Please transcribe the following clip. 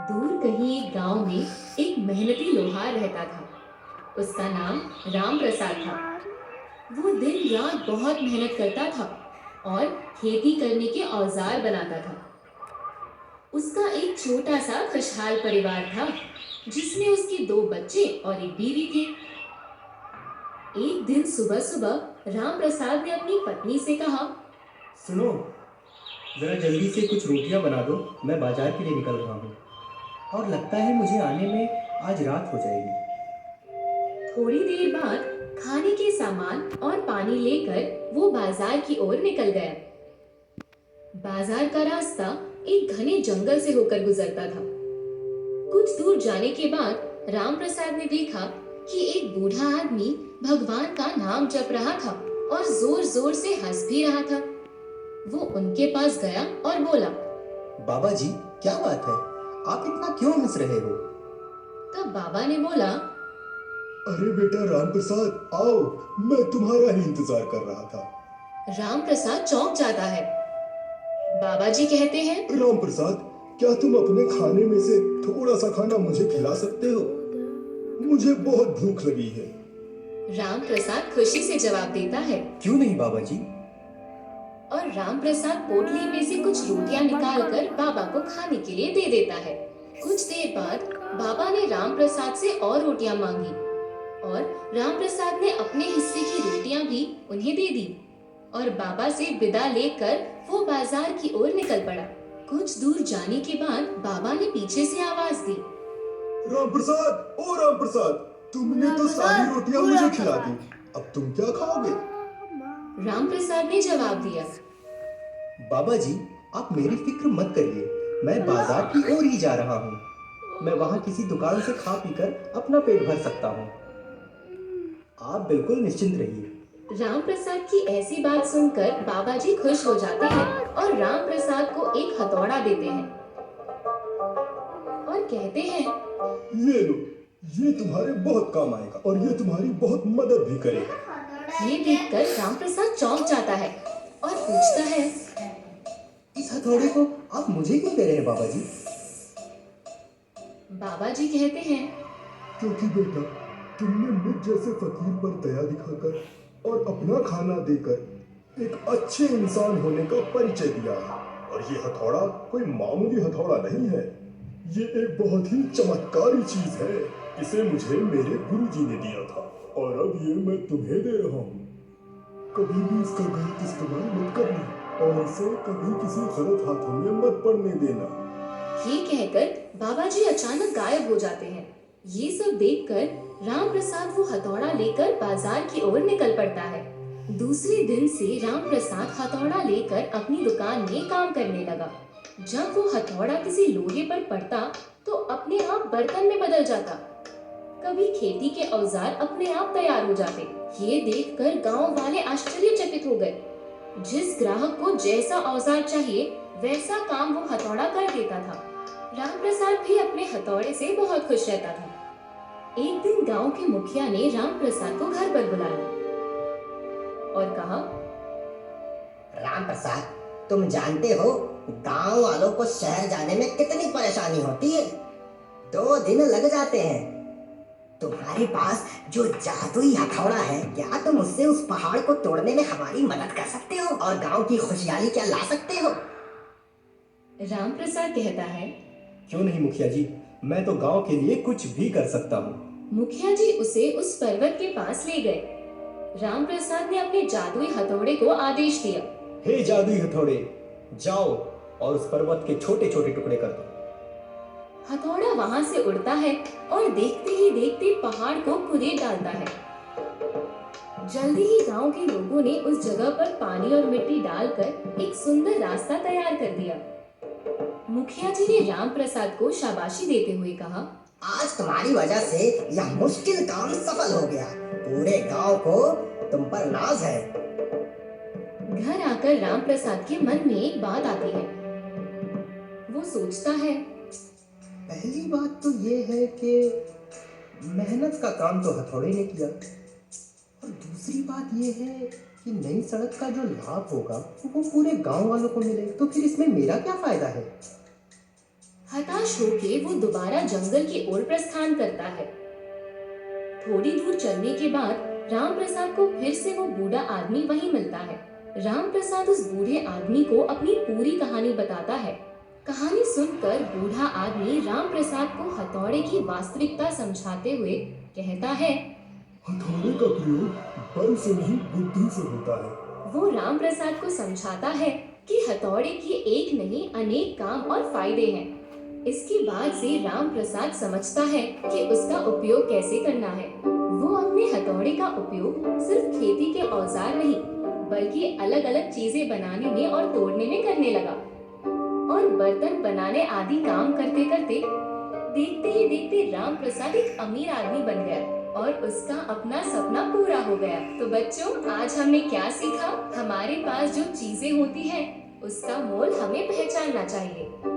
दूर कहीं एक गांव में एक मेहनती लोहार रहता था। उसका नाम राम प्रसाद था। वो दिन रात बहुत मेहनत करता था और खेती करने के औजार बनाता था। उसका एक छोटा सा खुशहाल परिवार था, जिसमें उसके दो बच्चे और एक बीवी थे। एक दिन सुबह सुबह राम प्रसाद ने अपनी पत्नी से कहा। सुनो, जरा जल्दी से कुछ रोटियां बना दो। मैं बाजार के लिए निकल रहा हूँ और लगता है मुझे आने में आज रात हो जाएगी। थोड़ी देर बाद खाने के सामान और पानी लेकर वो बाजार की ओर निकल गया। बाजार का रास्ता एक घने जंगल से होकर गुजरता था। कुछ दूर जाने के बाद राम प्रसाद ने देखा कि एक बूढ़ा आदमी भगवान का नाम जप रहा था और जोर जोर से हंस भी रहा था। वो उनके पास गया और बोला। बाबा जी, क्या बात है? आप इतना क्यों हंस रहे हो? तब बाबा ने बोला। अरे बेटा राम प्रसाद, आओ, मैं तुम्हारा ही इंतजार कर रहा था। राम प्रसाद चौंक जाता है। बाबा जी कहते हैं। राम प्रसाद, क्या तुम अपने खाने में से थोड़ा सा खाना मुझे खिला सकते हो? मुझे बहुत भूख लगी है। राम प्रसाद खुशी से जवाब देता है। क्यों नहीं बाबा जी। और राम प्रसाद पोटली में से कुछ रोटियां निकालकर बाबा को खाने के लिए दे देता है। कुछ देर बाद बाबा ने राम प्रसाद से और रोटियां मांगी और राम प्रसाद ने अपने हिस्से की रोटियां भी उन्हें दे दी और बाबा से विदा लेकर वो बाजार की ओर निकल पड़ा। कुछ दूर जाने के बाद बाबा ने पीछे से आवाज दी। राम प्रसाद, ओ राम प्रसाद, तुमने तो सारी रोटियां मुझे खिला दी। अब तुम क्या खाओगे? राम प्रसाद ने जवाब दिया। बाबा जी, आप मेरी फिक्र मत करिए। मैं बाजार की ओर ही जा रहा हूँ। मैं वहाँ किसी दुकान से खा पीकर अपना पेट भर सकता हूँ। आप बिल्कुल निश्चिंत रहिए। राम प्रसाद की ऐसी बात सुनकर बाबा जी खुश हो जाते हैं और राम प्रसाद को एक हथौड़ा देते हैं और कहते हैं। ये लो, ये तुम्हारे बहुत काम आएगा और ये तुम्हारी बहुत मदद भी करेगा। ये देखकर राम प्रसाद चौंक जाता है और पूछता है। इस हथौड़े को आप मुझे क्यों दे रहे हैं बाबा जी? बाबा जी कहते हैं। क्योंकि बेटा, तुमने मुझ जैसे फकीर पर दया दिखाकर और अपना खाना देकर एक अच्छे इंसान होने का परिचय दिया है। और ये हथौड़ा कोई मामूली हथौड़ा नहीं है। ये एक बहुत ही चमत्कारी चीज है। इसे मुझे मेरे गुरुजी ने दिया था और अब ये मैं तुम्हें दे रहा हूँ। कभी भी इसका गलत इस्तेमाल मत करना और इसे कभी किसी गलत हाथों में मत पड़ने देना। ये कहकर बाबा जी अचानक गायब हो जाते हैं। ये सब देखकर राम प्रसाद वो हथौड़ा लेकर बाजार की ओर निकल पड़ता है। दूसरे दिन से राम प्रसाद हथौड़ा लेकर अपनी दुकान में काम करने लगा। जब वो हथौड़ा किसी लोहे पर पड़ता तो अपने आप बर्तन में बदल जाता। कभी खेती के औजार अपने आप तैयार हो जाते। ये देखकर गांव वाले आश्चर्यचकित हो गए। जिस ग्राहक को जैसा औजार चाहिए वैसा काम वो हथौड़ा कर देता था। राम प्रसाद भी अपने हथौड़े से बहुत खुश रहता था। एक दिन गांव के मुखिया ने राम प्रसाद को घर पर बुलाया और कहा। राम प्रसाद, तुम जानते हो गांव वालों को शहर जाने में कितनी परेशानी होती है। 2 दिन लग जाते हैं। तुम्हारे पास जो जादुई हथौड़ा है, क्या तुम उससे उस पहाड़ को तोड़ने में हमारी मदद कर सकते हो और गांव की खुशहाली क्या ला सकते हो? राम प्रसाद कहता है। क्यों नहीं मुखिया जी, मैं तो गांव के लिए कुछ भी कर सकता हूँ। मुखिया जी उसे उस पर्वत के पास ले गए। राम प्रसाद ने अपने जादुई हथौड़े को आदेश दिया। हे जादुई हथौड़े, जाओ और उस पर्वत के छोटे छोटे टुकड़े कर दो। हथौड़ा वहां से उड़ता है और देखते ही देखते पहाड़ को कुरेद डालता है। जल्दी ही गांव के लोगों ने उस जगह पर पानी और मिट्टी डालकर एक सुंदर रास्ता तैयार कर दिया। मुखिया जी ने राम प्रसाद को शाबाशी देते हुए कहा। आज तुम्हारी वजह से यह मुश्किल काम सफल हो गया। पूरे गांव को तुम पर नाज है। घर आकर राम प्रसाद के मन में एक बात आती है। वो सोचता है। पहली बात तो ये है कि मेहनत का काम तो हथौड़े ने किया और दूसरी बात ये है कि नई सड़क का जो लाभ होगा वो पूरे गांव वालों को मिले, तो फिर इसमें मेरा क्या फायदा है? हताश होके वो दोबारा जंगल की ओर प्रस्थान करता है। थोड़ी दूर चलने के बाद राम प्रसाद को फिर से वो बूढ़ा आदमी वहीं मिलता है। राम प्रसाद उस बूढ़े आदमी को अपनी पूरी कहानी बताता है। कहानी सुनकर बूढ़ा आदमी राम प्रसाद को हथौड़े की वास्तविकता समझाते हुए कहता है, हथौड़े का प्रयोग बल से नहीं बुद्धि से होता है। वो राम प्रसाद को समझाता है कि हथौड़े के एक नहीं अनेक काम और फायदे हैं। इसके बाद से राम प्रसाद समझता है कि उसका उपयोग कैसे करना है। वो अपने हथौड़े का उपयोग सिर्फ खेती के औजार नहीं बल्कि अलग अलग चीजें बनाने में और तोड़ने में करने लगा। और बर्तन बनाने आदि काम करते करते देखते ही देखते राम प्रसाद एक अमीर आदमी बन गया और उसका अपना सपना पूरा हो गया। तो बच्चों, आज हमने क्या सीखा? हमारे पास जो चीजें होती हैं उसका मोल हमें पहचानना चाहिए।